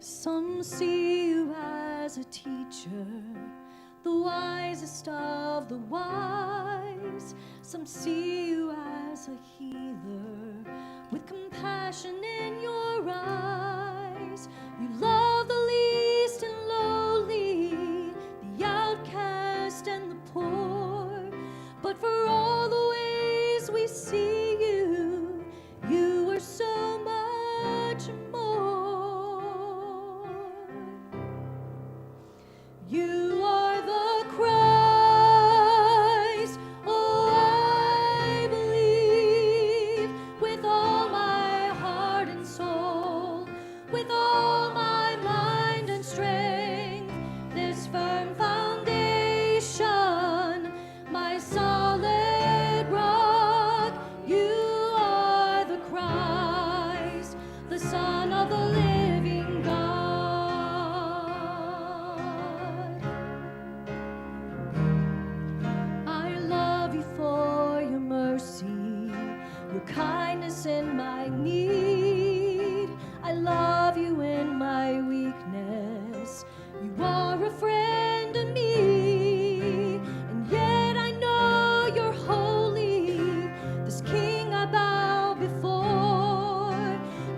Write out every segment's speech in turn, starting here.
Some see you as a teacher, the wisest of the wise. Some see you as a healer, with compassion in your eyes. You love the least and lowly, the outcast and the poor. But for all the ways we see you, you are so much more. You are the Christ, oh, I believe, with all my heart and soul, with all my mind and strength, this firm foundation, my solid rock. You are the Christ, the Son of the living God. I love you for your mercy, your kindness in my need. I love you in my weakness. You are a friend to me. And yet I know you're holy, this King I bow before.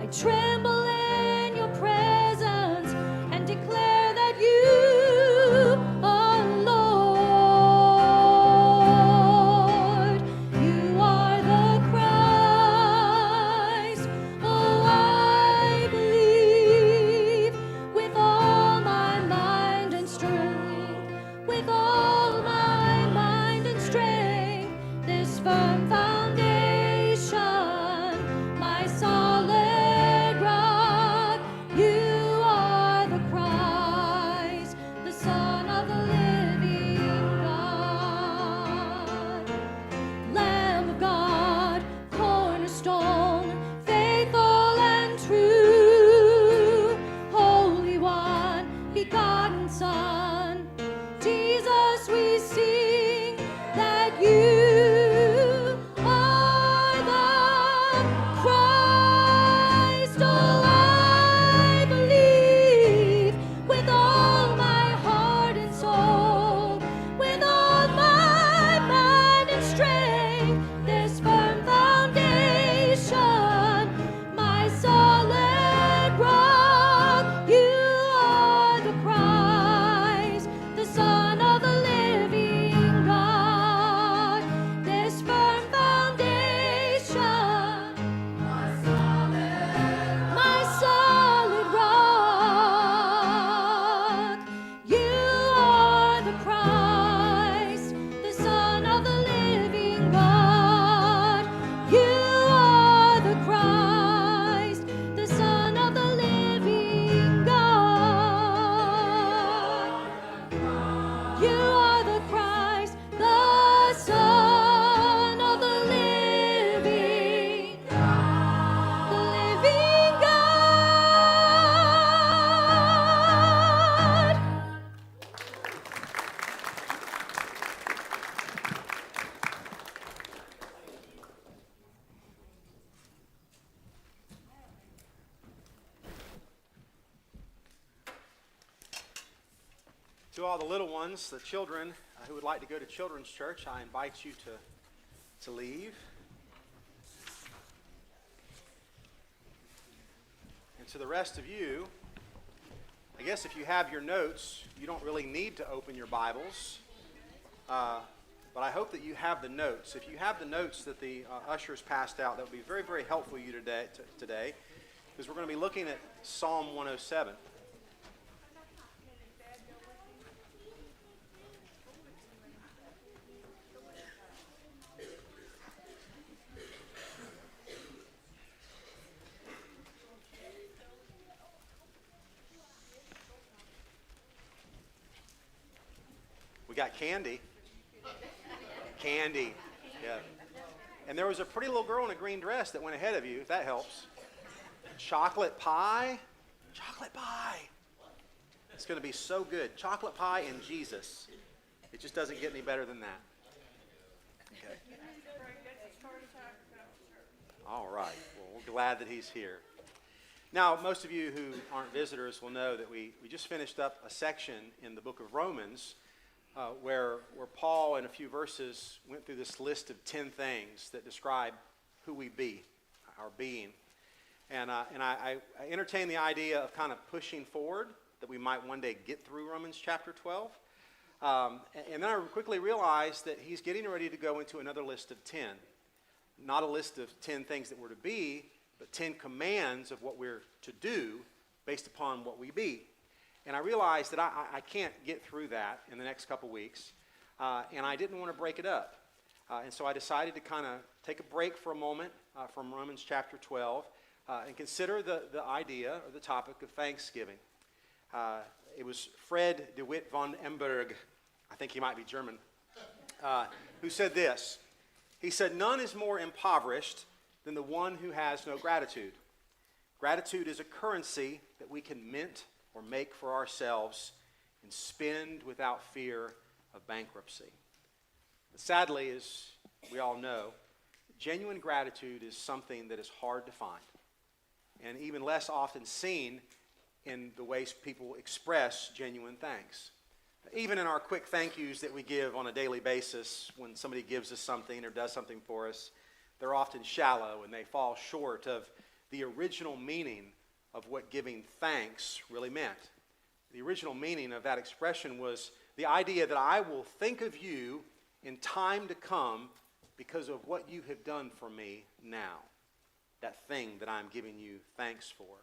I tremble in your presence and declare that you are Lord. You are the Christ, oh, I believe, with all my mind and strength, with all my mind and strength, this firm foundation, my solid rock. You are the Christ, the Son of the living God. Lamb of God, cornerstone, faithful and true, Holy One, begotten Son, Jesus, we sing that you are the Christ. Oh, I believe with all my heart and soul, with all my mind and strength, this firm foundation, my solid rock. You are the Christ, the Son of the living God. This firm foundation, my solid rock. You are the Christ, the Son of the living God. You are the Christ, the Son of the living God. You are the Christ, the Son of the living God. The living God. To all the little ones, the children who would like to go to children's church, I invite you to leave. And to the rest of you, I guess if you have your notes, you don't really need to open your Bibles. But I hope that you have the notes. If you have the notes that the ushers passed out, that would be very, very helpful to you today, because we're going to be looking at Psalm 107. We got Candy. Candy. Yeah. And there was a pretty little girl in a green dress that went ahead of you, if that helps. Chocolate pie. Chocolate pie. It's going to be so good. Chocolate pie and Jesus. It just doesn't get any better than that. Okay. All right. Well, we're glad that he's here. Now, most of you who aren't visitors will know that we just finished up a section in the book of Romans where Paul, in a few verses, went through this list of 10 things that describe who we be, our being. And I entertain the idea of kind of pushing forward, that we might one day get through Romans chapter 12. And then I quickly realized that he's getting ready to go into another list of 10. Not a list of 10 things that we're to be, but 10 commands of what we're to do based upon what we be. And I realized that I can't get through that in the next couple weeks, and I didn't want to break it up. And so I decided to kind of take a break for a moment from Romans chapter 12 and consider the idea or the topic of Thanksgiving. It was Fred DeWitt von Emberg, I think he might be German, who said this. He said, "None is more impoverished than the one who has no gratitude. Gratitude is a currency that we can mint or make for ourselves and spend without fear of bankruptcy." But sadly, as we all know, genuine gratitude is something that is hard to find and even less often seen in the ways people express genuine thanks. Even in our quick thank yous that we give on a daily basis when somebody gives us something or does something for us, they're often shallow and they fall short of the original meaning of what giving thanks really meant. The original meaning of that expression was the idea that I will think of you in time to come because of what you have done for me now, that thing that I'm giving you thanks for.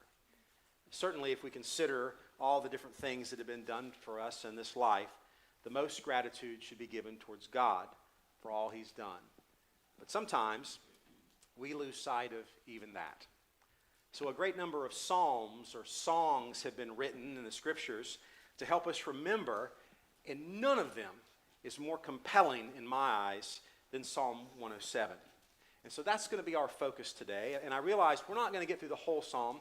Certainly, if we consider all the different things that have been done for us in this life, the most gratitude should be given towards God for all he's done. But sometimes we lose sight of even that. So a great number of psalms or songs have been written in the scriptures to help us remember, and none of them is more compelling in my eyes than Psalm 107. And so that's going to be our focus today. And I realize we're not going to get through the whole psalm.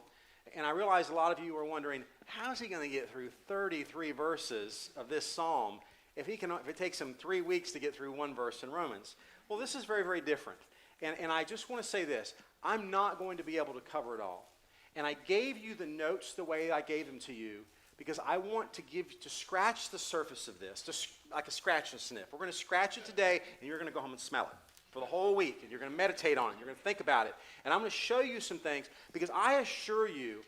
And I realize a lot of you are wondering, how's he going to get through 33 verses of this psalm if it takes him 3 weeks to get through one verse in Romans? Well, this is very, very different. And I just want to say this. I'm not going to be able to cover it all. And I gave you the notes the way I gave them to you because I want to scratch the surface of this, just like a scratch and sniff. We're going to scratch it today, and you're going to go home and smell it for the whole week, and you're going to meditate on it. You're going to think about it. And I'm going to show you some things because I assure you,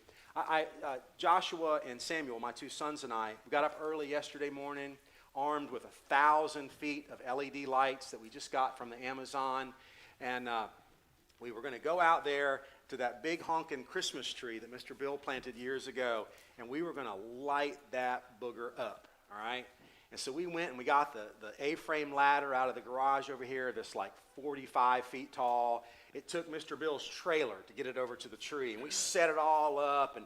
Joshua and Samuel, my two sons and I, we got up early yesterday morning, armed with 1,000 feet of LED lights that we just got from the Amazon. And we were going to go out there to that big honking Christmas tree that Mr. Bill planted years ago, and we were going to light that booger up, all right? And so we went and we got the A-frame ladder out of the garage over here, that's like 45 feet tall. It took Mr. Bill's trailer to get it over to the tree, and we set it all up,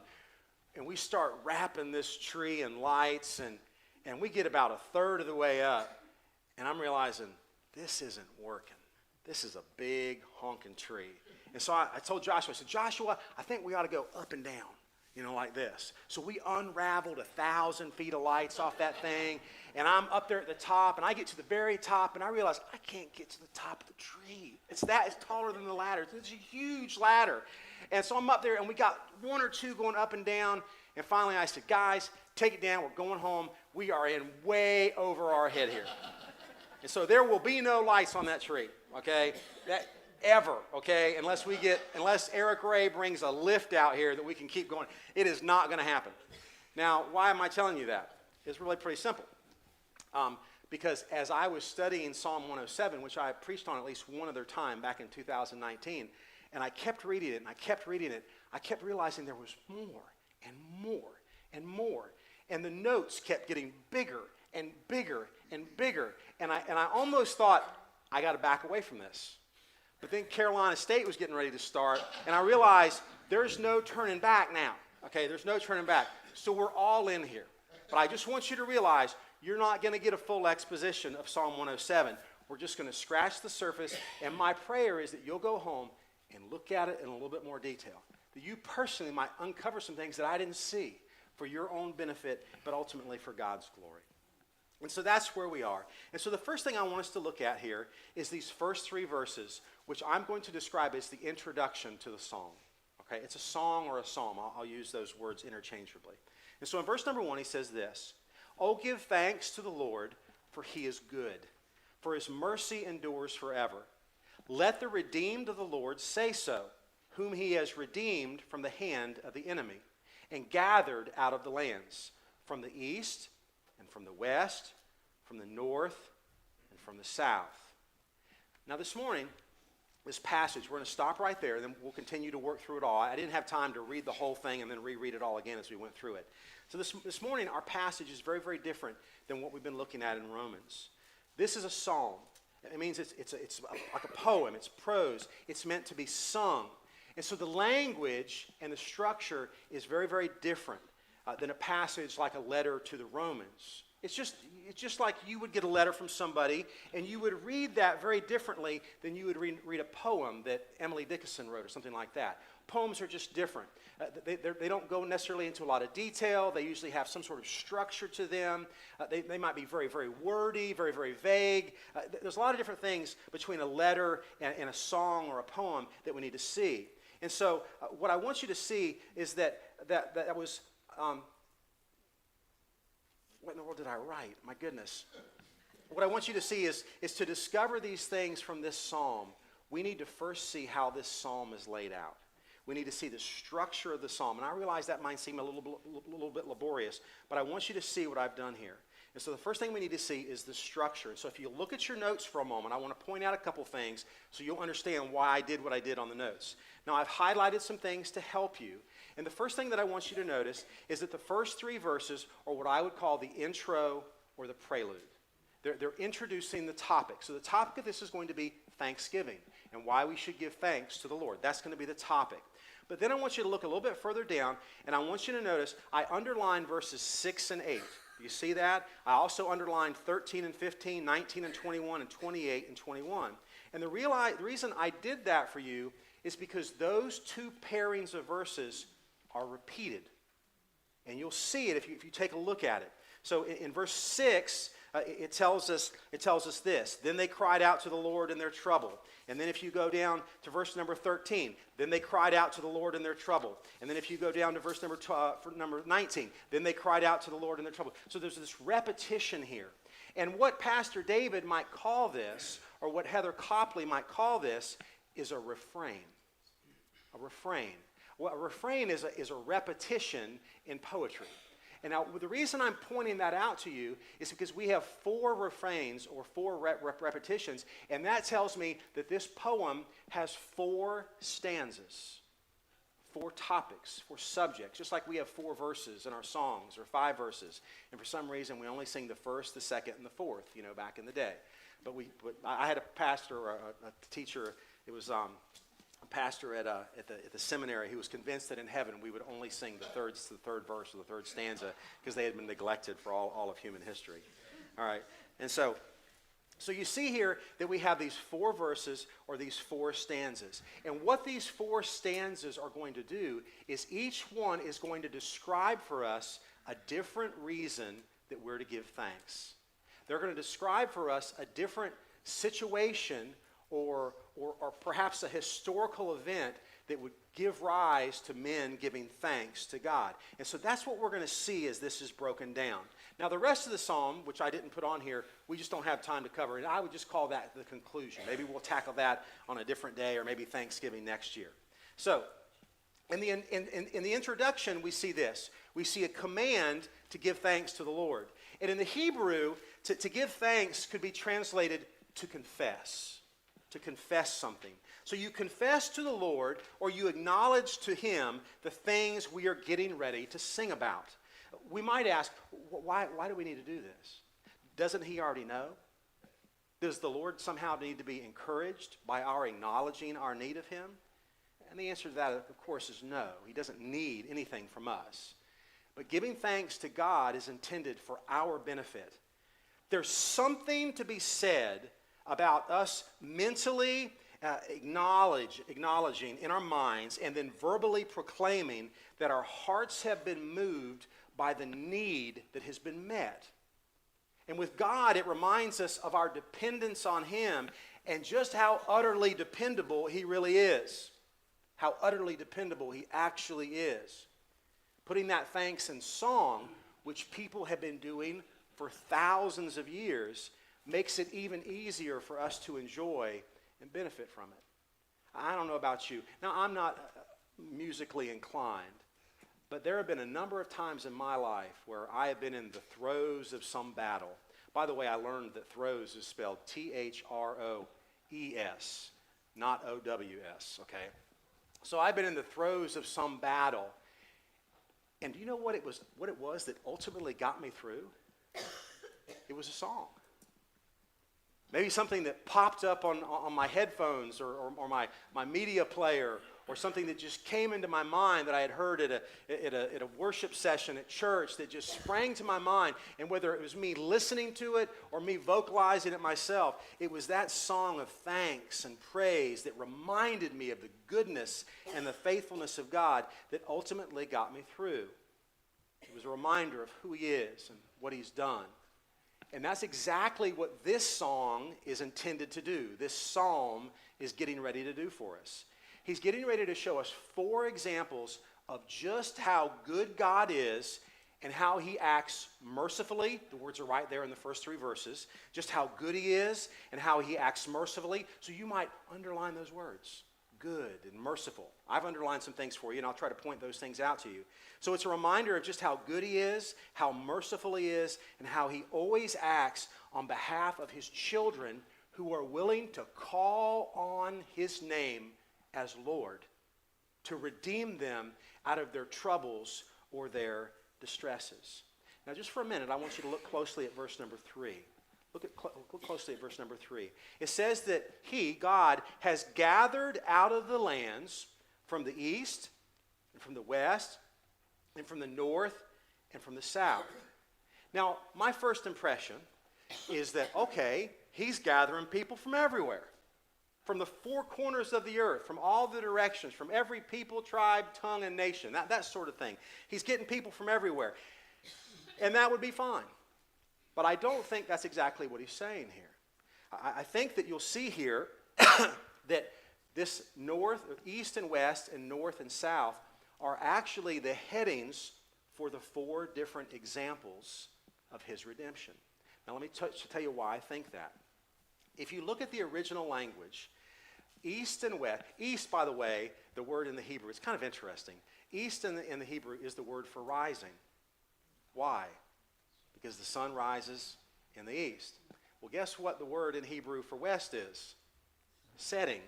and we start wrapping this tree in lights, and we get about a third of the way up, and I'm realizing this isn't working. This is a big honking tree. And so I told Joshua, I said, Joshua, I think we ought to go up and down, like this. So we unraveled 1,000 feet of lights off that thing, and I'm up there at the top, and I get to the very top, and I realize I can't get to the top of the tree. It's taller than the ladder. It's a huge ladder. And so I'm up there, and we got one or two going up and down, and finally I said, guys, take it down. We're going home. We are in way over our head here. And so there will be no lights on that tree, okay? Ever, okay? Unless Eric Ray brings a lift out here that we can keep going. It is not going to happen. Now, why am I telling you that? It's really pretty simple. Because as I was studying Psalm 107, which I preached on at least one other time back in 2019, and I kept reading it, I kept realizing there was more and more and more. And the notes kept getting bigger and bigger and bigger. And I almost thought, I got to back away from this. But then Carolina State was getting ready to start, and I realized there's no turning back now. Okay, there's no turning back. So we're all in here. But I just want you to realize you're not going to get a full exposition of Psalm 107. We're just going to scratch the surface, and my prayer is that you'll go home and look at it in a little bit more detail. That you personally might uncover some things that I didn't see for your own benefit, but ultimately for God's glory. And so that's where we are. And so the first thing I want us to look at here is these first 3 verses, which I'm going to describe as the introduction to the psalm. Okay, it's a song or a psalm. I'll use those words interchangeably. And so in verse number 1, he says this, "Oh, give thanks to the Lord, for he is good, for his mercy endures forever. Let the redeemed of the Lord say so, whom he has redeemed from the hand of the enemy, and gathered out of the lands, from the east and from the west, from the north and from the south." Now this morning, this passage, we're going to stop right there, and then we'll continue to work through it all. I didn't have time to read the whole thing and then reread it all again as we went through it. So this morning, our passage is very, very different than what we've been looking at in Romans. This is a psalm. It means it's like a poem. It's prose. It's meant to be sung. And so the language and the structure is very, very different than a passage like a letter to the Romans. It's just like you would get a letter from somebody, and you would read that very differently than you would read a poem that Emily Dickinson wrote or something like that. Poems are just different. They don't go necessarily into a lot of detail. They usually have some sort of structure to them. They might be very, very wordy, very, very vague. There's a lot of different things between a letter and a song or a poem that we need to see. And so what I want you to see is that was... what in the world did I write? My goodness. What I want you to see is to discover these things from this psalm, we need to first see how this psalm is laid out. We need to see the structure of the psalm. And I realize that might seem a little bit laborious, but I want you to see what I've done here. And so the first thing we need to see is the structure. And so if you look at your notes for a moment, I want to point out a couple things so you'll understand why I did what I did on the notes. Now, I've highlighted some things to help you. And the first thing that I want you to notice is that the first 3 verses are what I would call the intro or the prelude. They're introducing the topic. So the topic of this is going to be Thanksgiving and why we should give thanks to the Lord. That's going to be the topic. But then I want you to look a little bit further down, and I want you to notice I underlined verses 6 and 8. Do you see that? I also underlined 13 and 15, 19 and 21, and 28 and 21. And the reason I did that for you is because those 2 pairings of verses are repeated. And you'll see it if you take a look at it. So in verse 6, it tells us this. Then they cried out to the Lord in their trouble. And then if you go down to verse number 13, then they cried out to the Lord in their trouble. And then if you go down to verse number 19, then they cried out to the Lord in their trouble. So there's this repetition here. And what Pastor David might call this, or what Heather Copley might call this, is a refrain. A refrain. Well, a refrain is a repetition in poetry. And now the reason I'm pointing that out to you is because we have 4 refrains or 4 repetitions, and that tells me that this poem has 4 stanzas, 4 topics, 4 subjects, just like we have 4 verses in our songs or 5 verses. And for some reason, we only sing the first, the second, and the fourth, back in the day. But I had a pastor or a teacher, it was a pastor at the seminary who was convinced that in heaven we would only sing the third verse or the 3rd stanza because they had been neglected for all of human history. All right, and so you see here that we have these 4 verses or these 4 stanzas. And what these 4 stanzas are going to do is each one is going to describe for us a different reason that we're to give thanks. They're going to describe for us a different situation or perhaps a historical event that would give rise to men giving thanks to God. And so that's what we're going to see as this is broken down. Now the rest of the psalm, which I didn't put on here, we just don't have time to cover, and I would just call that the conclusion. Maybe we'll tackle that on a different day or maybe Thanksgiving next year. So in the introduction, we see this. We see a command to give thanks to the Lord. And in the Hebrew, to give thanks could be translated to confess something. So you confess to the Lord, or you acknowledge to Him the things we are getting ready to sing about. We might ask, why do we need to do this? Doesn't He already know? Does the Lord somehow need to be encouraged by our acknowledging our need of Him? And the answer to that, of course, is no. He doesn't need anything from us. But giving thanks to God is intended for our benefit. There's something to be said about us mentally acknowledging in our minds and then verbally proclaiming that our hearts have been moved by the need that has been met. And with God, it reminds us of our dependence on Him and just how utterly dependable He really is. how utterly dependable he actually is. Putting that thanks in song, which people have been doing for thousands of years, makes it even easier for us to enjoy and benefit from it. I don't know about you. Now, I'm not musically inclined, but there have been a number of times in my life where I have been in the throes of some battle. By the way, I learned that throes is spelled Throes, not OWS, okay? So I've been in the throes of some battle. And do you know what it was that ultimately got me through? It was a song. Maybe something that popped up on my headphones or my media player, or something that just came into my mind that I had heard at a worship session at church that just sprang to my mind. And whether it was me listening to it or me vocalizing it myself, it was that song of thanks and praise that reminded me of the goodness and the faithfulness of God that ultimately got me through. It was a reminder of who he is and what he's done. And that's exactly what this song is intended to do. This psalm is getting ready to do for us. He's getting ready to show us 4 examples of just how good God is and how he acts mercifully. The words are right there in the first 3 verses. Just how good he is and how he acts mercifully. So you might underline those words. Good and merciful. I've underlined some things for you, and I'll try to point those things out to you. So it's a reminder of just how good he is, how merciful he is, and how he always acts on behalf of his children who are willing to call on his name as Lord, to redeem them out of their troubles or their distresses. Now, just for a minute, I want you to look closely at verse number 3. Look closely at verse number 3. It says that he, God, has gathered out of the lands from the east and from the west and from the north and from the south. Now, my first impression is that, okay, he's gathering people from everywhere, from the 4 corners of the earth, from all the directions, from every people, tribe, tongue, and nation, that sort of thing. He's getting people from everywhere, and that would be fine. But I don't think that's exactly what he's saying here. I think that you'll see here that this north, east and west, and north and south are actually the headings for the 4 different examples of his redemption. Now let me tell you why I think that. If you look at the original language, east and west, east, by the way, the word in the Hebrew, it's kind of interesting. East in the Hebrew is the word for rising. Why? Because the sun rises in the east. Well, guess what the word in Hebrew for west is? Setting.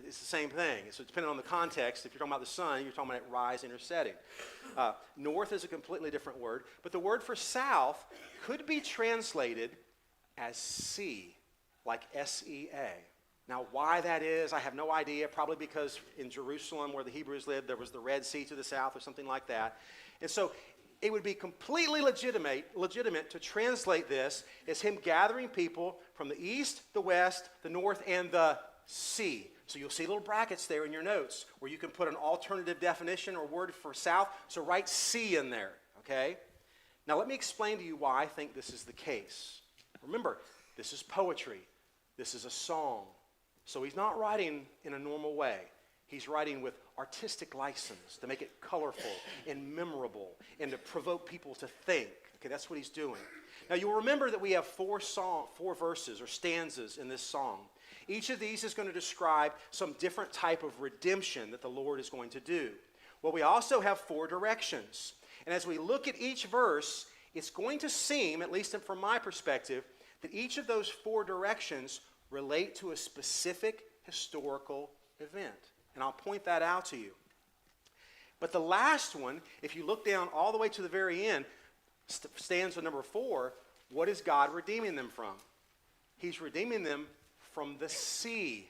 It's the same thing. So depending on the context, if you're talking about the sun, you're talking about it rising or setting. North is a completely different word. But the word for south could be translated as sea, like S-E-A. Now, why that is, I have no idea. Probably because in Jerusalem, where the Hebrews lived, there was the Red Sea to the south or something like that. And so it would be completely legitimate to translate this as him gathering people from the east, the west, the north, and the sea. So you'll see little brackets there in your notes where you can put an alternative definition or word for south. So write sea in there, okay? Now let me explain to you why I think this is the case. Remember, this is poetry. This is a song. So he's not writing in a normal way. He's writing with artistic license to make it colorful and memorable and to provoke people to think. Okay, that's what he's doing. Now you'll remember that we have 4 verses or stanzas in this song. Each of these is going to describe some different type of redemption that the Lord is going to do. Well, we also have 4 directions. And as we look at each verse, it's going to seem, at least from my perspective, that each of those 4 directions relate to a specific historical event. And I'll point that out to you. But the last one, if you look down all the way to the very end, stanza number 4, what is God redeeming them from? He's redeeming them from the sea.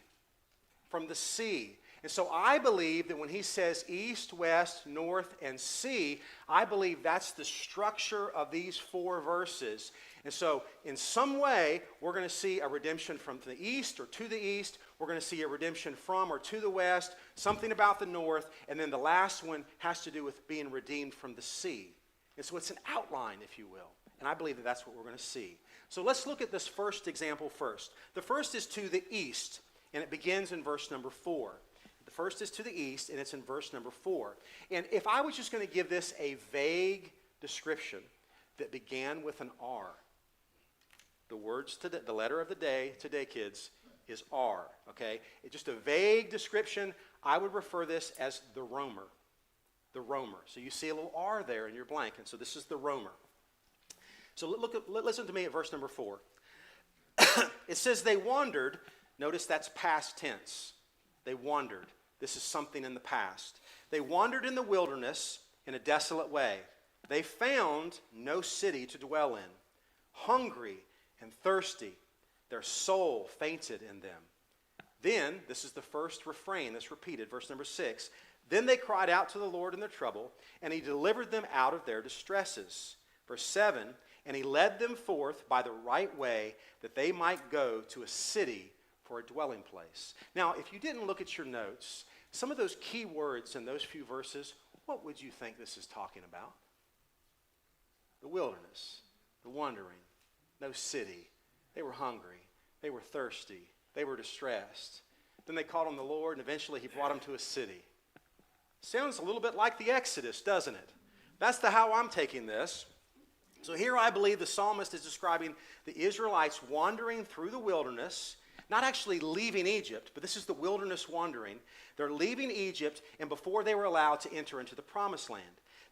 From the sea. And so I believe that when he says east, west, north, and sea, I believe that's the structure of these 4 verses. And so in some way, we're going to see a redemption from the east or to the east. We're going to see a redemption from or to the west, something about the north, and then the last one has to do with being redeemed from the sea. And so it's an outline, if you will. And I believe that that's what we're going to see. So let's look at this first example first. The first is to the east, and it begins in verse number 4. The first is to the east, and it's in verse number 4. And if I was just going to give this a vague description that began with an R, the letter of the day, today, kids, is R, okay? It's just a vague description. I would refer this as the roamer. The roamer. So you see a little R there in your blank, and so this is the roamer. So listen to me at verse number 4. It says they wandered. Notice that's past tense. They wandered. This is something in the past. They wandered in the wilderness in a desolate way. They found no city to dwell in. Hungry and thirsty, their soul fainted in them. Then, this is the first refrain that's repeated, verse number 6. Then they cried out to the Lord in their trouble, and he delivered them out of their distresses. Verse 7, and he led them forth by the right way, that they might go to a city for a dwelling place. Now, if you didn't look at your notes, some of those key words in those few verses, what would you think this is talking about? The wilderness, the wandering, no city. They were hungry. They were thirsty. They were distressed. Then they called on the Lord, and eventually he brought them to a city. Sounds a little bit like the Exodus, doesn't it? That's how I'm taking this. So here I believe the psalmist is describing the Israelites wandering through the wilderness, not actually leaving Egypt, but this is the wilderness wandering. They're leaving Egypt, and before they were allowed to enter into the promised land.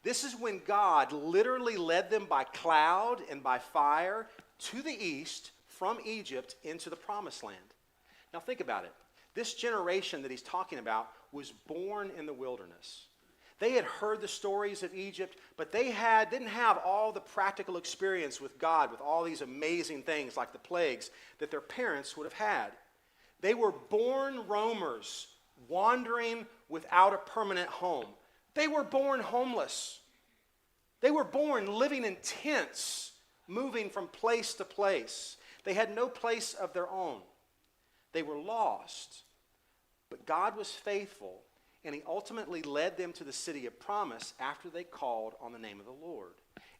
This is when God literally led them by cloud and by fire to the east from Egypt into the promised land. Now think about it. This generation that he's talking about was born in the wilderness. They had heard the stories of Egypt, but they didn't have all the practical experience with God, with all these amazing things like the plagues that their parents would have had. They were born roamers, wandering without a permanent home. They were born homeless. They were born living in tents, moving from place to place. They had no place of their own. They were lost. But God was faithful, and he ultimately led them to the city of promise after they called on the name of the Lord.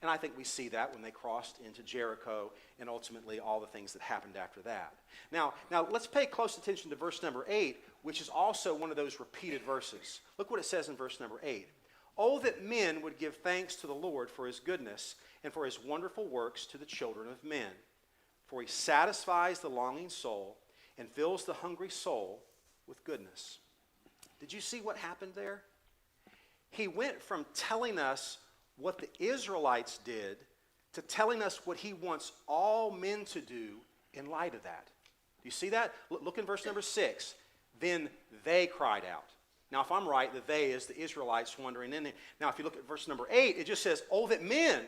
And I think we see that when they crossed into Jericho and ultimately all the things that happened after that. Now let's pay close attention to verse number 8, which is also one of those repeated verses. Look what it says in verse number 8. Oh, that men would give thanks to the Lord for his goodness and for his wonderful works to the children of men. For he satisfies the longing soul and fills the hungry soul with goodness. Did you see what happened there? He went from telling us what the Israelites did to telling us what he wants all men to do in light of that. Do you see that? Look in verse number 6. Then they cried out. Now, if I'm right, the they is the Israelites wandering in. Now, if you look at verse number 8, it just says, oh, that men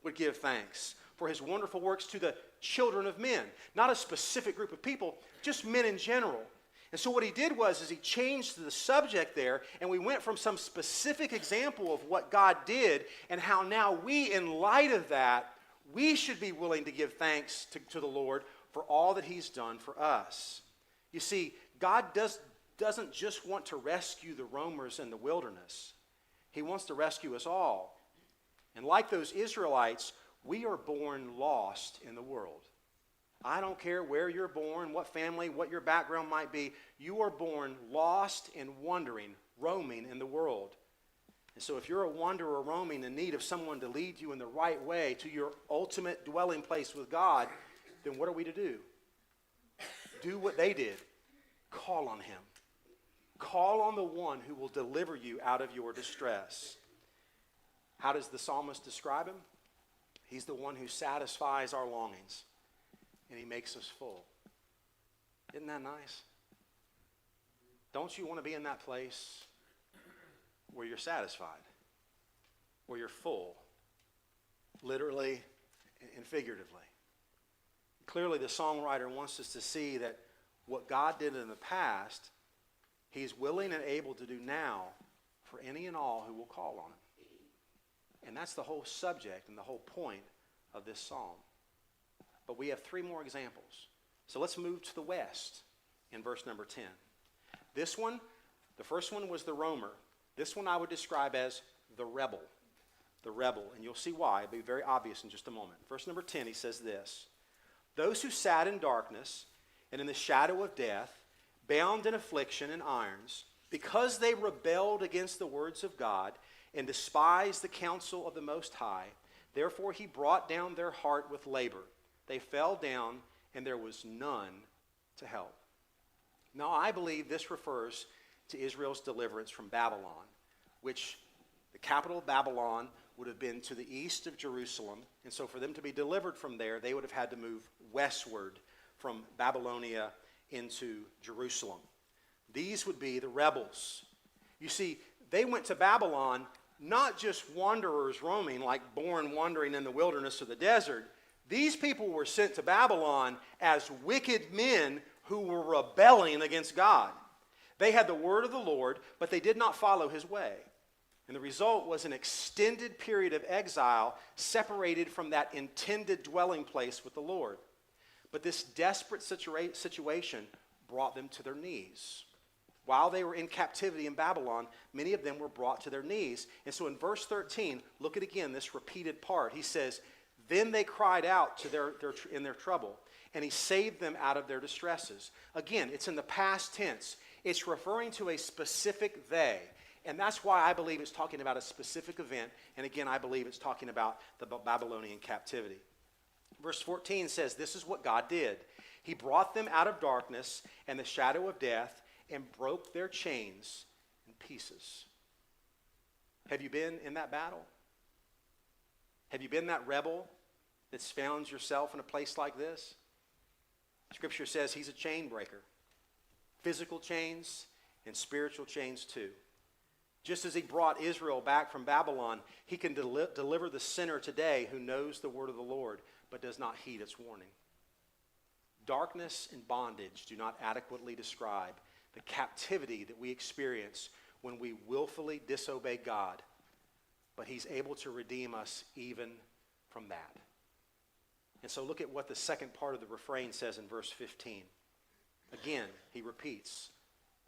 would give thanks for his wonderful works to the children of men. Not a specific group of people, just men in general. And so what he did was he changed the subject there, and we went from some specific example of what God did and how now we, in light of that, we should be willing to give thanks to the Lord for all that he's done for us. You see, God doesn't just want to rescue the roamers in the wilderness. He wants to rescue us all. And like those Israelites, we are born lost in the world. I don't care where you're born, what family, what your background might be. You are born lost and wandering, roaming in the world. And so if you're a wanderer roaming in need of someone to lead you in the right way to your ultimate dwelling place with God, then what are we to do? Do what they did. Call on him. Call on the one who will deliver you out of your distress. How does the psalmist describe him? He's the one who satisfies our longings, and he makes us full. Isn't that nice? Don't you want to be in that place where you're satisfied, where you're full, literally and figuratively? Clearly, the songwriter wants us to see that what God did in the past, he's willing and able to do now for any and all who will call on him. And that's the whole subject and the whole point of this psalm. But we have 3 more examples. So let's move to the west in verse number 10. This one, the first one was the roamer. This one I would describe as the rebel. The rebel. And you'll see why. It'll be very obvious in just a moment. Verse number 10, he says this. Those who sat in darkness and in the shadow of death, bound in affliction and irons, Because they rebelled against the words of God and despised the counsel of the Most High, therefore he brought down their heart with labor. They fell down, and there was none to help. Now, I believe this refers to Israel's deliverance from Babylon, which the capital of Babylon would have been to the east of Jerusalem. And so for them to be delivered from there, they would have had to move westward from Babylonia into Jerusalem. These would be the rebels. You see, they went to Babylon not just wanderers roaming, like born wandering in the wilderness or the desert. These people were sent to Babylon as wicked men who were rebelling against God. They had the word of the Lord, but they did not follow his way. And the result was an extended period of exile, separated from that intended dwelling place with the Lord. But this desperate situation brought them to their knees. While they were in captivity in Babylon, many of them were brought to their knees. And so in verse 13, look at again this repeated part. He says, then they cried out in their trouble, and he saved them out of their distresses. Again, it's in the past tense. It's referring to a specific they. And that's why I believe it's talking about a specific event. And again, I believe it's talking about the Babylonian captivity. Verse 14 says, this is what God did. He brought them out of darkness and the shadow of death and broke their chains in pieces. Have you been in that battle? Have you been that rebel that's found yourself in a place like this? Scripture says he's a chain breaker. Physical chains and spiritual chains too. Just as he brought Israel back from Babylon, he can deliver the sinner today who knows the word of the Lord but does not heed its warning. Darkness and bondage do not adequately describe the captivity that we experience when we willfully disobey God, but he's able to redeem us even from that. And so look at what the second part of the refrain says in verse 15. Again, he repeats,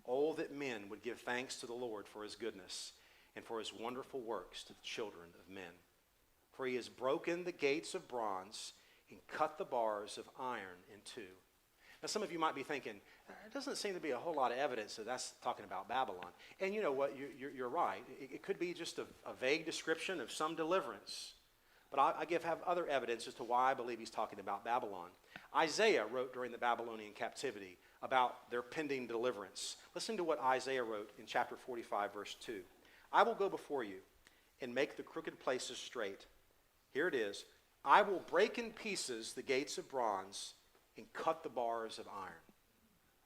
oh, that men would give thanks to the Lord for his goodness and for his wonderful works to the children of men. For he has broken the gates of bronze and cut the bars of iron in two. Now, some of you might be thinking, there doesn't seem to be a whole lot of evidence that that's talking about Babylon. And you know what? You're right. It could be just a vague description of some deliverance. But I have other evidence as to why I believe he's talking about Babylon. Isaiah wrote during the Babylonian captivity about their pending deliverance. Listen to what Isaiah wrote in chapter 45, verse 2. I will go before you and make the crooked places straight. Here it is. I will break in pieces the gates of bronze and cut the bars of iron.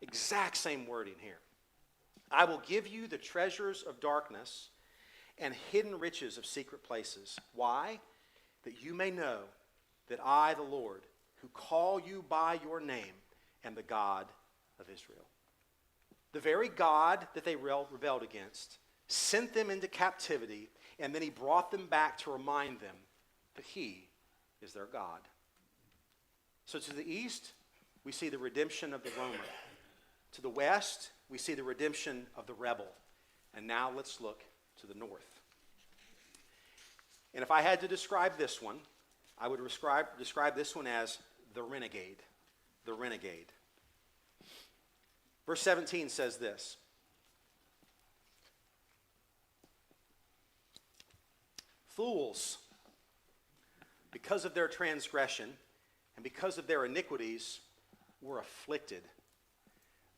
Exact same wording here. I will give you the treasures of darkness and hidden riches of secret places. Why? That you may know that I, the Lord, who call you by your name, am the God of Israel. The very God that they rebelled against sent them into captivity, and then he brought them back to remind them that he is their God. So to the east, we see the redemption of the roamer. To the west, we see the redemption of the rebel. And now let's look to the north. And if I had to describe this one, I would describe this one as the renegade. The renegade. Verse 17 says this. Fools, because of their transgression and because of their iniquities, were afflicted.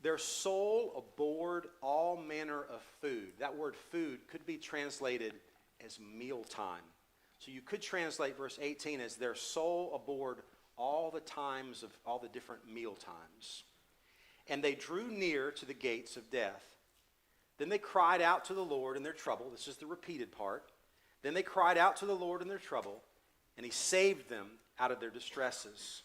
Their soul abhorred all manner of food. That word food could be translated as mealtime. So you could translate verse 18 as their soul abhorred all the times of all the different meal times. And they drew near to the gates of death. Then they cried out to the Lord in their trouble. This is the repeated part. Then they cried out to the Lord in their trouble, and he saved them out of their distresses.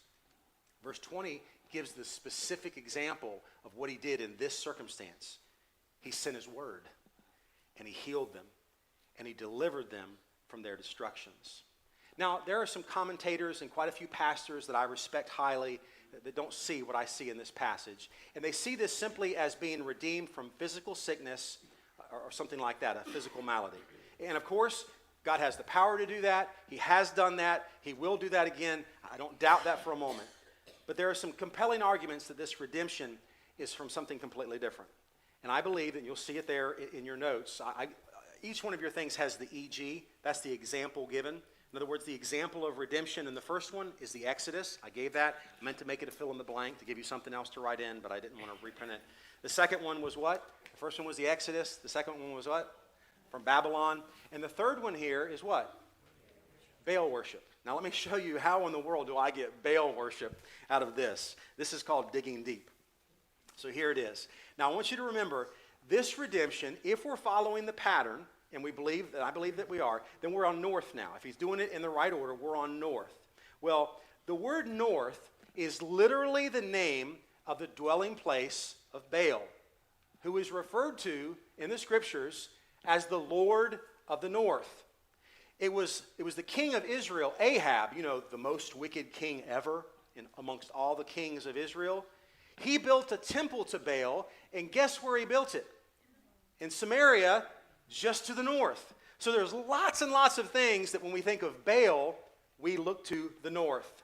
Verse 20 gives the specific example of what he did in this circumstance. He sent his word, and he healed them, and he delivered them from their destructions. Now, there are some commentators and quite a few pastors that I respect highly that don't see what I see in this passage. And they see this simply as being redeemed from physical sickness or something like that, a physical malady. And of course, God has the power to do that. He has done that. He will do that again. I don't doubt that for a moment. But there are some compelling arguments that this redemption is from something completely different. And I believe that you'll see it there in your notes. Each one of your things has the EG. That's the example given. In other words, the example of redemption in the first one is the Exodus. I gave that. I meant to make it a fill in the blank to give you something else to write in, but I didn't want to reprint it. The second one was what? The first one was the Exodus. The second one was what? From Babylon. And the third one here is what? Baal worship. Now let me show you how in the world do I get Baal worship out of this. This is called digging deep. So here it is. Now I want you to remember, this redemption, if we're following the pattern, and I believe that we are, then we're on north now. If he's doing it in the right order, we're on north. Well, the word north is literally the name of the dwelling place of Baal, who is referred to in the scriptures as the Lord of the north. It was the king of Israel, Ahab, the most wicked king ever amongst all the kings of Israel. He built a temple to Baal, and guess where he built it? In Samaria, just to the north. So there's lots and lots of things that when we think of Baal, we look to the north.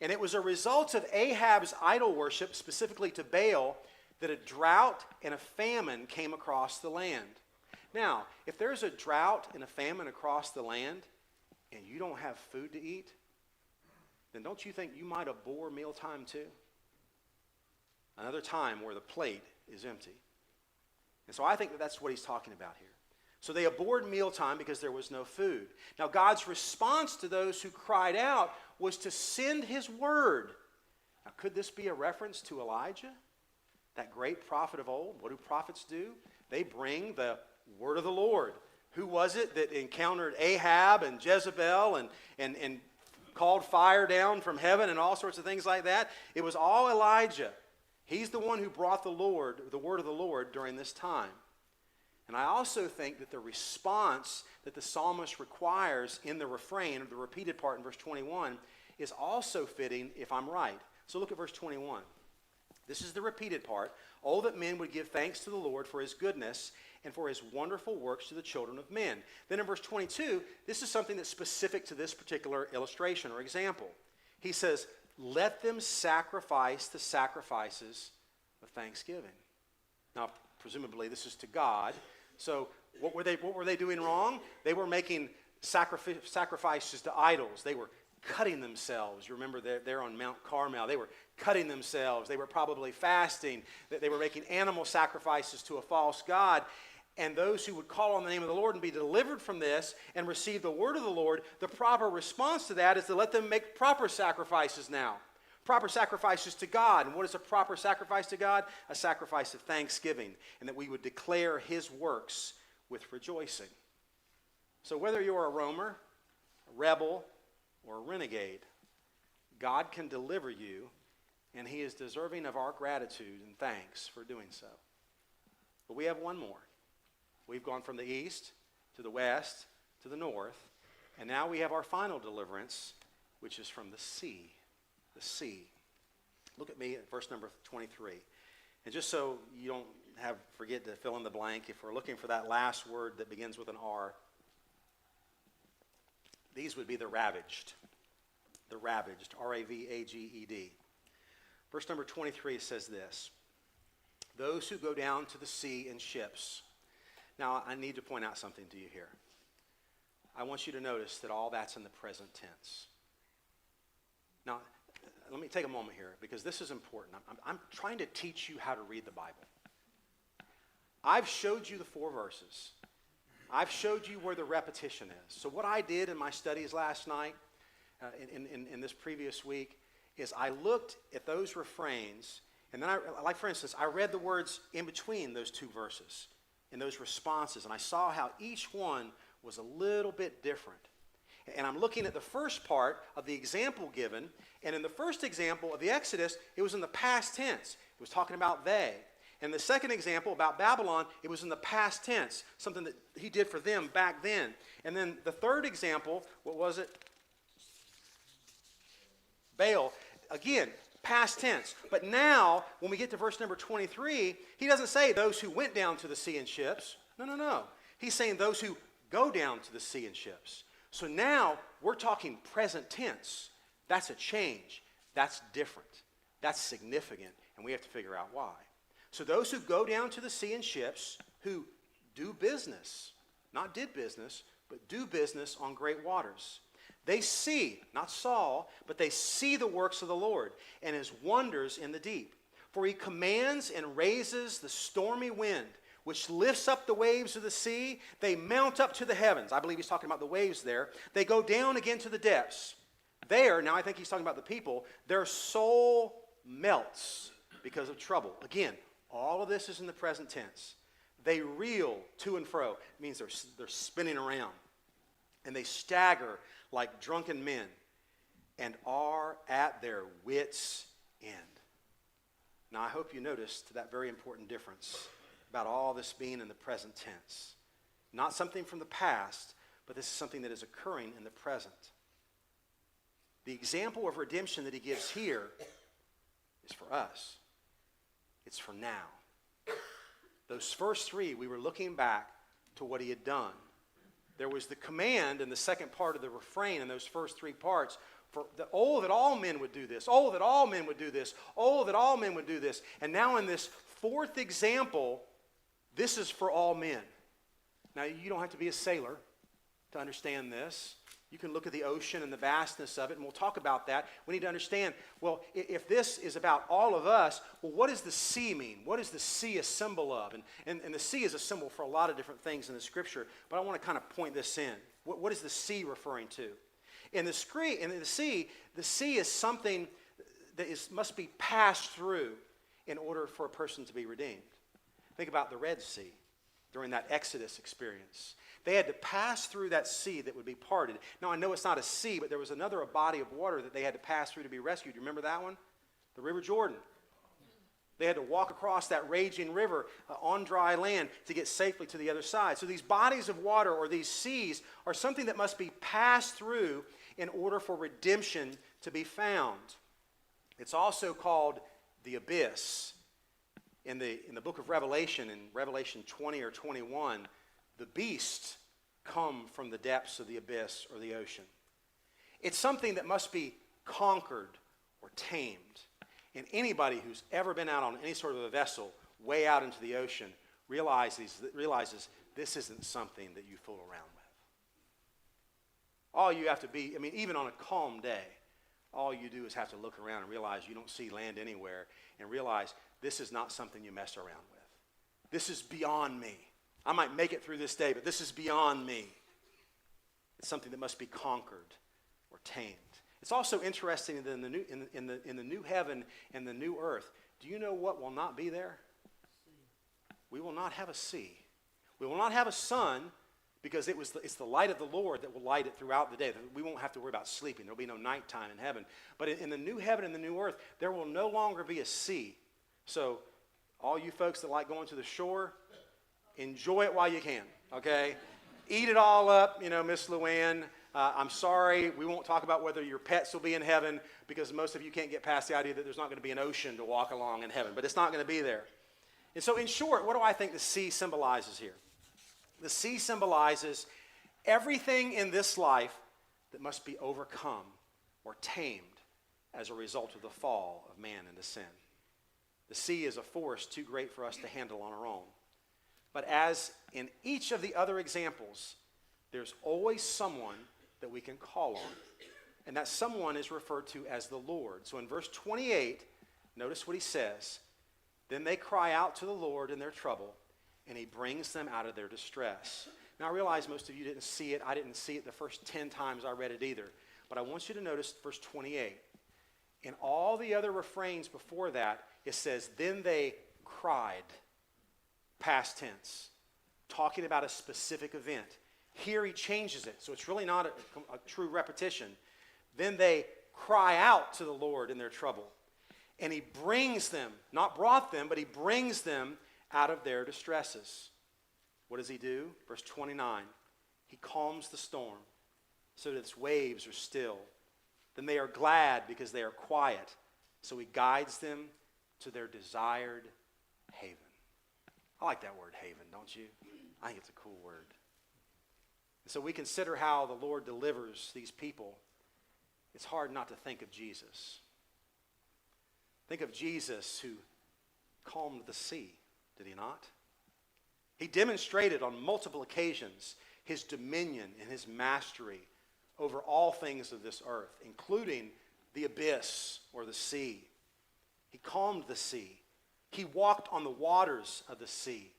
And it was a result of Ahab's idol worship, specifically to Baal, that a drought and a famine came across the land. Now, if there's a drought and a famine across the land, and you don't have food to eat, then don't you think you might abhor mealtime too? Another time where the plate is empty. And so I think that that's what he's talking about here. So they abhorred mealtime because there was no food. Now God's response to those who cried out was to send his word. Now could this be a reference to Elijah, that great prophet of old? What do prophets do? They bring the word of the Lord. Who was it that encountered Ahab and Jezebel and called fire down from heaven and all sorts of things like that? It was all Elijah. He's the one who brought the word of the Lord during this time. And I also think that the response that the psalmist requires in the refrain, or the repeated part in verse 21, is also fitting if I'm right. So look at verse 21. This is the repeated part. Oh, that men would give thanks to the Lord for his goodness and for his wonderful works to the children of men. Then in verse 22, this is something that's specific to this particular illustration or example. He says, let them sacrifice the sacrifices of thanksgiving. Now, presumably this is to God. So what were they doing wrong? They were making sacrifices to idols. They were cutting themselves. You remember they're on Mount Carmel. They were cutting themselves. They were probably fasting. They were making animal sacrifices to a false god. And those who would call on the name of the Lord and be delivered from this and receive the word of the Lord, the proper response to that is to let them make proper sacrifices now. Proper sacrifices to God. And what is a proper sacrifice to God? A sacrifice of thanksgiving. And that we would declare his works with rejoicing. So whether you're a roamer, a rebel, or a renegade, God can deliver you, and he is deserving of our gratitude and thanks for doing so. But we have one more. We've gone from the east to the west to the north, and now we have our final deliverance, which is from the sea. The sea. Look at me at verse number 23. And just so you don't forget to fill in the blank, if we're looking for that last word that begins with an R, these would be the ravaged. The ravaged, R-A-V-A-G-E-D. Verse number 23 says this, those who go down to the sea in ships. Now, I need to point out something to you here. I want you to notice that all that's in the present tense. Now, let me take a moment here because this is important. I'm trying to teach you how to read the Bible. I've showed you the 4 verses. I've showed you where the repetition is. So what I did in my studies last night, in this previous week, is I looked at those refrains, and then like for instance, I read the words in between those 2 verses, in those responses, and I saw how each one was a little bit different. And I'm looking at the first part of the example given, and in the first example of the Exodus, it was in the past tense. It was talking about they. And the second example about Babylon, it was in the past tense, something that he did for them back then. And then the third example, what was it? Baal. Again, past tense. But now, when we get to verse number 23, he doesn't say those who went down to the sea in ships. No. He's saying those who go down to the sea in ships. So now, we're talking present tense. That's a change. That's different. That's significant. And we have to figure out why. So those who go down to the sea in ships, who do business, not did business, but do business on great waters. They see, not saw, but they see the works of the Lord and his wonders in the deep. For he commands and raises the stormy wind, which lifts up the waves of the sea. They mount up to the heavens. I believe he's talking about the waves there. They go down again to the depths. There, now I think he's talking about the people, their soul melts because of trouble. Again, all of this is in the present tense. They reel to and fro. It means they're spinning around. And they stagger like drunken men and are at their wits' end. Now, I hope you noticed that very important difference about all this being in the present tense. Not something from the past, but this is something that is occurring in the present. The example of redemption that he gives here is for us. It's for now. Those first three, we were looking back to what he had done. There was the command in the second part of the refrain in those first three parts for oh, that all men would do this. Oh, that all men would do this. Oh, that all men would do this. And now in this fourth example, this is for all men. Now, you don't have to be a sailor to understand this. You can look at the ocean and the vastness of it, and we'll talk about that. We need to understand, well, if this is about all of us, well, what does the sea mean? What is the sea a symbol of? And the sea is a symbol for a lot of different things in the Scripture, but I want to kind of point this in. What is the sea referring to? In the sea is something that must be passed through in order for a person to be redeemed. Think about the Red Sea during that Exodus experience. They had to pass through that sea that would be parted. Now, I know it's not a sea, but there was a body of water that they had to pass through to be rescued. You remember that one? The River Jordan. They had to walk across that raging river on dry land to get safely to the other side. So these bodies of water or these seas are something that must be passed through in order for redemption to be found. It's also called the abyss. In the book of Revelation, in Revelation 20 or 21, the beasts come from the depths of the abyss or the ocean. It's something that must be conquered or tamed. And anybody who's ever been out on any sort of a vessel way out into the ocean realizes this isn't something that you fool around with. All you have to be, even on a calm day, all you do is have to look around and realize you don't see land anywhere and realize this is not something you mess around with. This is beyond me. I might make it through this day, but this is beyond me. It's something that must be conquered or tamed. It's also interesting that in the new heaven and the new earth, do you know what will not be there? We will not have a sea. We will not have a sun because it's the light of the Lord that will light it throughout the day. We won't have to worry about sleeping. There will be no nighttime in heaven. But in the new heaven and the new earth, there will no longer be a sea. So all you folks that like going to the shore, enjoy it while you can, okay? Eat it all up, Miss Luann. I'm sorry, we won't talk about whether your pets will be in heaven because most of you can't get past the idea that there's not going to be an ocean to walk along in heaven, but it's not going to be there. And so in short, what do I think the sea symbolizes here? The sea symbolizes everything in this life that must be overcome or tamed as a result of the fall of man into sin. The sea is a force too great for us to handle on our own. But as in each of the other examples, there's always someone that we can call on. And that someone is referred to as the Lord. So in verse 28, notice what he says. Then they cry out to the Lord in their trouble, and he brings them out of their distress. Now, I realize most of you didn't see it. I didn't see it the first 10 times I read it either. But I want you to notice verse 28. In all the other refrains before that, it says, then they cried. Past tense. Talking about a specific event. Here he changes it. So it's really not a true repetition. Then they cry out to the Lord in their trouble. And he brings them, not brought them, but he brings them out of their distresses. What does he do? Verse 29. He calms the storm so that its waves are still. Then they are glad because they are quiet. So he guides them to their desired haven. I like that word haven, don't you? I think it's a cool word. And so we consider how the Lord delivers these people. It's hard not to think of Jesus. Think of Jesus who calmed the sea, did he not? He demonstrated on multiple occasions his dominion and his mastery over all things of this earth, including the abyss or the sea. He calmed the sea. He walked on the waters of the sea.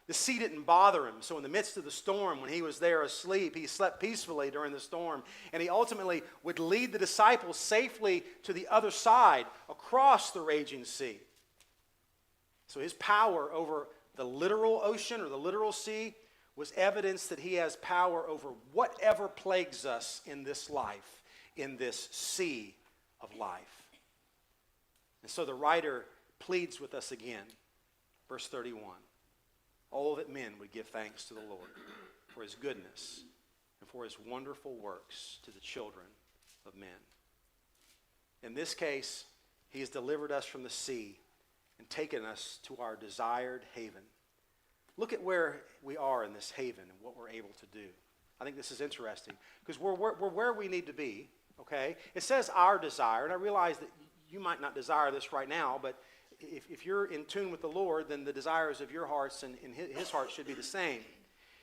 The sea didn't bother him, so in the midst of the storm, when he was there asleep, he slept peacefully during the storm, and he ultimately would lead the disciples safely to the other side, across the raging sea. So his power over the literal ocean or the literal sea was evidence that he has power over whatever plagues us in this life, in this sea of life. And so the writer pleads with us again, verse 31. Oh, that men would give thanks to the Lord for his goodness and for his wonderful works to the children of men. In this case, he has delivered us from the sea and taken us to our desired haven. Look at where we are in this haven and what we're able to do. I think this is interesting because we're where we need to be, okay? It says our desire, and I realize that you might not desire this right now, but if you're in tune with the Lord, then the desires of your hearts and his heart should be the same.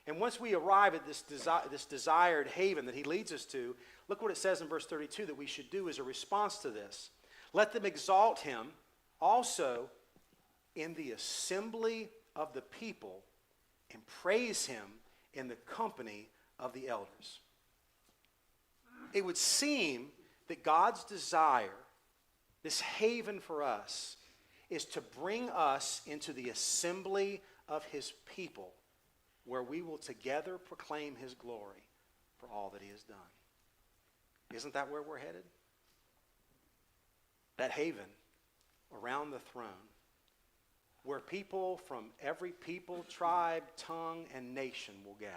And once we arrive at this desired haven that he leads us to, look what it says in verse 32 that we should do as a response to this. Let them exalt him also in the assembly of the people and praise him in the company of the elders. It would seem that God's desire, this haven for us, is to bring us into the assembly of his people where we will together proclaim his glory for all that he has done. Isn't that where we're headed? That haven around the throne where people from every people, tribe, tongue, and nation will gather.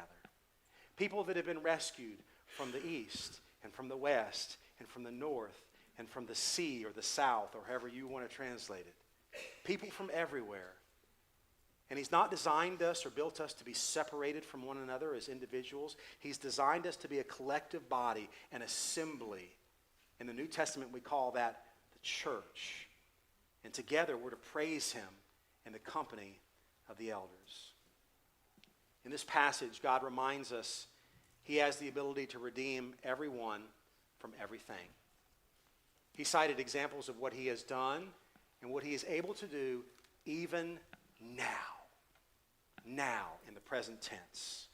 People that have been rescued from the east and from the west and from the north and from the sea or the south or however you want to translate it. People from everywhere. And he's not designed us or built us to be separated from one another as individuals. He's designed us to be a collective body, an assembly. In the New Testament, we call that the church. And together, we're to praise him in the company of the elders. In this passage, God reminds us he has the ability to redeem everyone from everything. He cited examples of what he has done and what he is able to do even now. Now, in the present tense.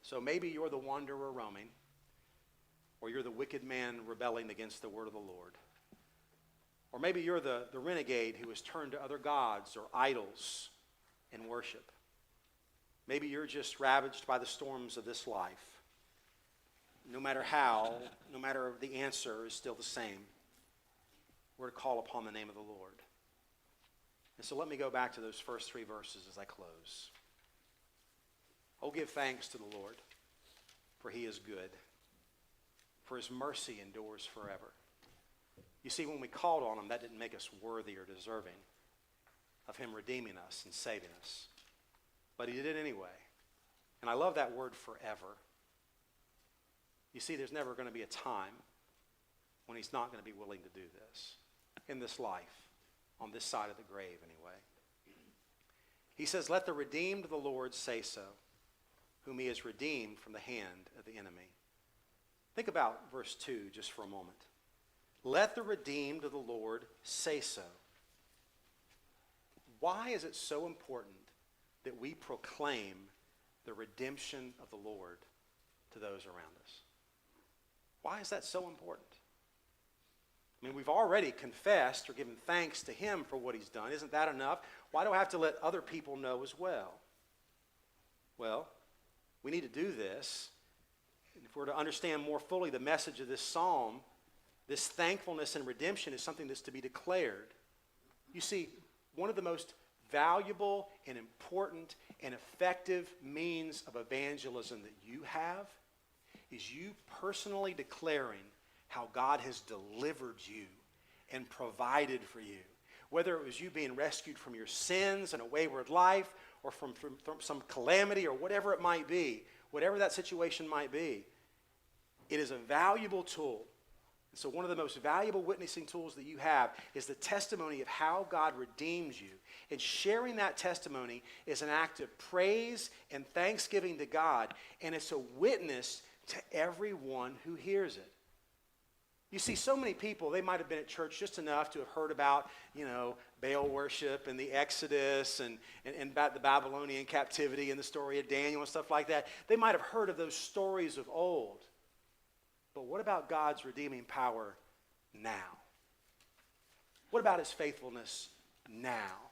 So maybe you're the wanderer roaming, or you're the wicked man rebelling against the word of the Lord. Or maybe you're the renegade who has turned to other gods or idols in worship. Maybe you're just ravaged by the storms of this life. No matter how, no matter the answer is still the same. We're to call upon the name of the Lord. And so let me go back to those first three verses as I close. Oh, give thanks to the Lord, for he is good, for his mercy endures forever. You see, when we called on him, that didn't make us worthy or deserving of him redeeming us and saving us. But he did it anyway. And I love that word forever. You see, there's never going to be a time when he's not going to be willing to do this. In this life, on this side of the grave anyway. He says, let the redeemed of the Lord say so, whom he has redeemed from the hand of the enemy. Think about verse 2 just for a moment. Let the redeemed of the Lord say so. Why is it so important that we proclaim the redemption of the Lord to those around us? Why is that so important? I mean, we've already confessed or given thanks to him for what he's done. Isn't that enough? Why do I have to let other people know as well? Well, we need to do this. If we're to understand more fully the message of this psalm, this thankfulness and redemption is something that's to be declared. You see, one of the most valuable and important and effective means of evangelism that you have is you personally declaring how God has delivered you and provided for you. Whether it was you being rescued from your sins and a wayward life or from some calamity or whatever it might be, whatever that situation might be, it is a valuable tool And so one of the most valuable witnessing tools that you have is the testimony of how God redeems you. And sharing that testimony is an act of praise and thanksgiving to God, and it's a witness to everyone who hears it. You see, so many people, they might have been at church just enough to have heard about, Baal worship and the Exodus and about the Babylonian captivity and the story of Daniel and stuff like that. They might have heard of those stories of old. But what about God's redeeming power now? What about his faithfulness now?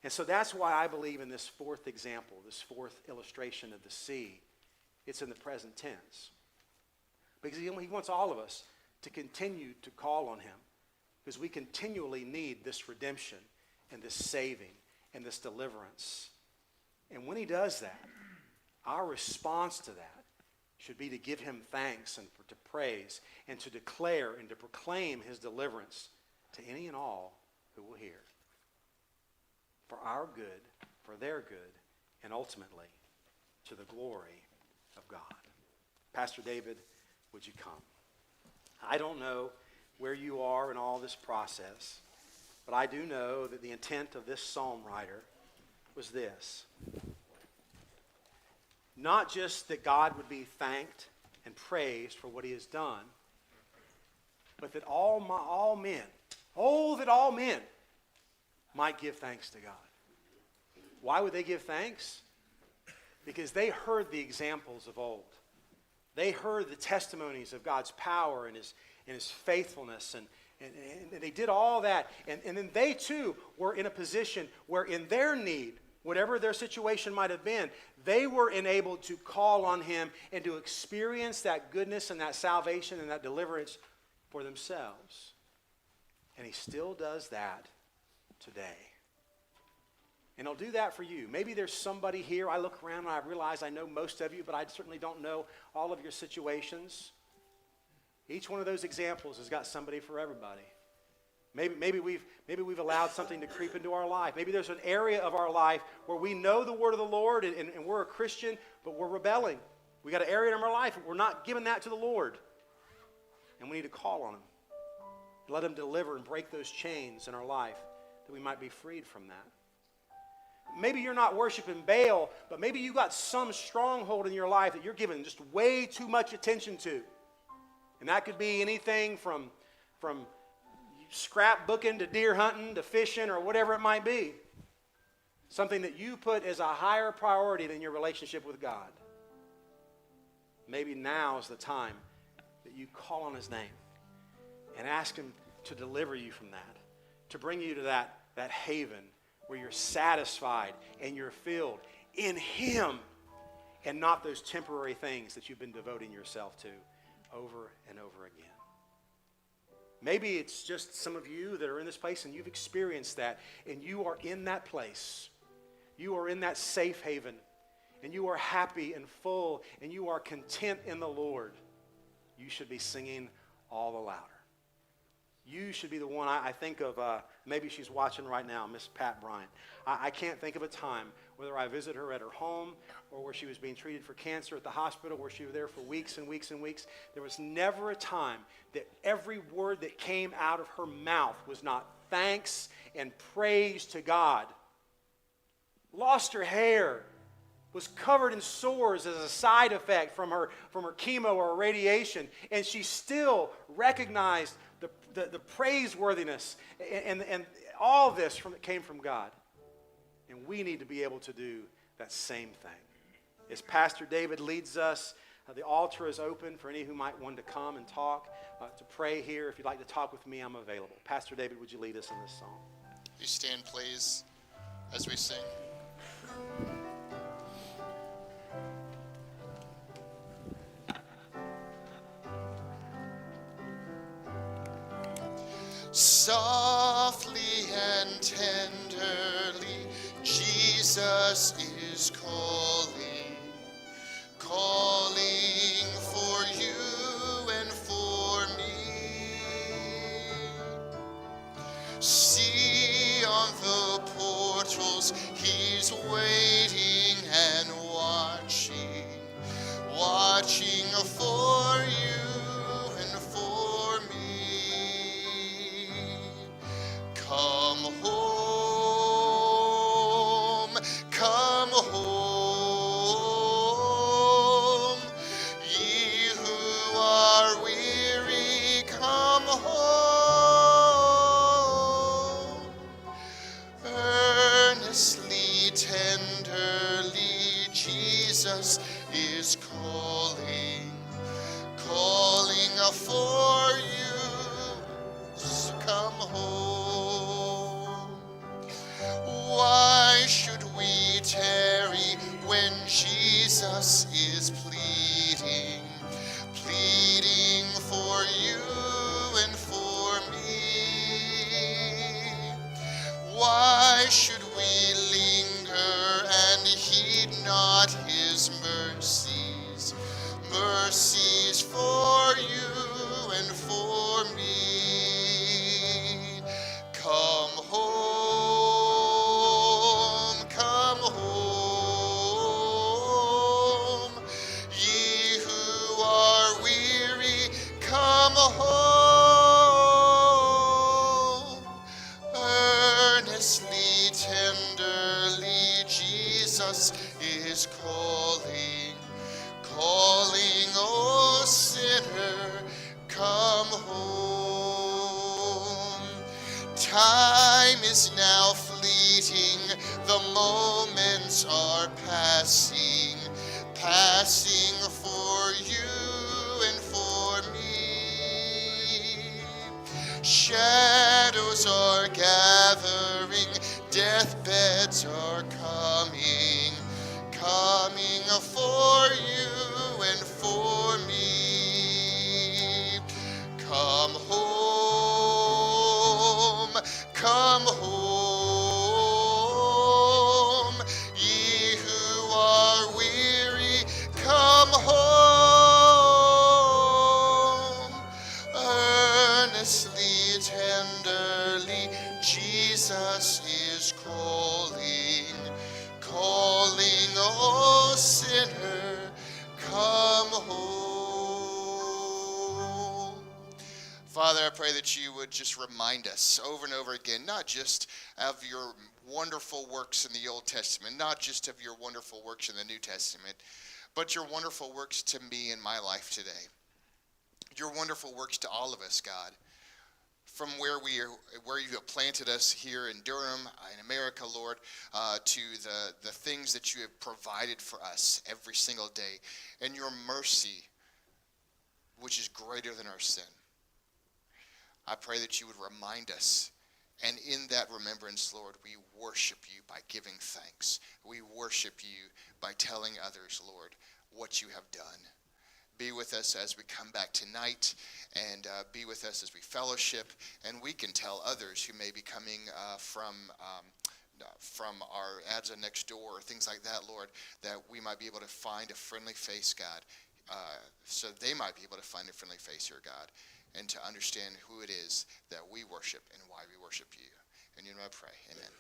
And so that's why I believe in this fourth example, this fourth illustration of the sea. It's in the present tense. Because he wants all of us to continue to call on him, because we continually need this redemption and this saving and this deliverance. And when he does that, our response to that should be to give him thanks and to praise and to declare and to proclaim his deliverance to any and all who will hear. For our good, for their good, and ultimately to the glory of God. Pastor David, would you come? I don't know where you are in all this process, but I do know that the intent of this psalm writer was this. Not just that God would be thanked and praised for what he has done, but that all men might give thanks to God. Why would they give thanks? Because they heard the examples of old. They heard the testimonies of God's power and his faithfulness, and they did all that. And then they too were in a position where in their need, whatever their situation might have been, they were enabled to call on him and to experience that goodness and that salvation and that deliverance for themselves. And he still does that today. And he'll do that for you. Maybe there's somebody here. I look around and I realize I know most of you, but I certainly don't know all of your situations. Each one of those examples has got somebody for everybody. Maybe we've allowed something to creep into our life. Maybe there's an area of our life where we know the word of the Lord and we're a Christian, but we're rebelling. We got an area in our life we're not giving that to the Lord. And we need to call on him. Let him deliver and break those chains in our life that we might be freed from that. Maybe you're not worshiping Baal, but maybe you got some stronghold in your life that you're giving just way too much attention to. And that could be anything from scrapbooking to deer hunting to fishing or whatever it might be. Something that you put as a higher priority than your relationship with God. Maybe now is the time that you call on his name and ask him to deliver you from that, to bring you to that haven where you're satisfied and you're filled in him and not those temporary things that you've been devoting yourself to over and over again. Maybe it's just some of you that are in this place and you've experienced that, and you are in that place. You are in that safe haven, and you are happy and full, and you are content in the Lord. You should be singing all the louder. You should be the one. I think of, maybe she's watching right now, Miss Pat Bryant. I can't think of a time, whether I visit her at her home or where she was being treated for cancer at the hospital, where she was there for weeks and weeks and weeks. There was never a time that every word that came out of her mouth was not thanks and praise to God. Lost her hair, was covered in sores as a side effect from her chemo or radiation, and she still recognized the praiseworthiness and all this came from God. And we need to be able to do that same thing. As Pastor David leads us, the altar is open for any who might want to come and talk, to pray here. If you'd like to talk with me, I'm available. Pastor David, would you lead us in this song? You stand, please, as we sing. Softly and tenderly, Jesus is calling, calling for you and for me. See on the portals, he's waiting and watching for you and for me. Why should we linger and heed not his mercies? Mercies for you and for me. Come home, come home. Ye who are weary, come home. Earnestly, tenderly, Jesus is calling, calling, oh sinner, come home. Time is now fleeting, the moments are passing, passing for you and for me. Shadows are gathering, deathbeds are coming, coming for you and for me. Come home, come home. Ye who are weary, come home. Earnestly, tenderly, Jesus is calling, calling, oh sinner, come home. Father, I pray that you would just remind us over and over again, not just of your wonderful works in the Old Testament, not just of your wonderful works in the New Testament, but your wonderful works to me in my life today. Your wonderful works to all of us, God. From where you have planted us here in Durham, in America, Lord, to the things that you have provided for us every single day, and your mercy, which is greater than our sin. I pray that you would remind us, and in that remembrance, Lord, we worship you by giving thanks. We worship you by telling others, Lord, what you have done. Be with us as we come back tonight, and be with us as we fellowship, and we can tell others who may be coming from our ads on next door or things like that, Lord, that we might be able to find a friendly face, God, so they might be able to find a friendly face here, God, and to understand who it is that we worship and why we worship you. In your name I pray, amen.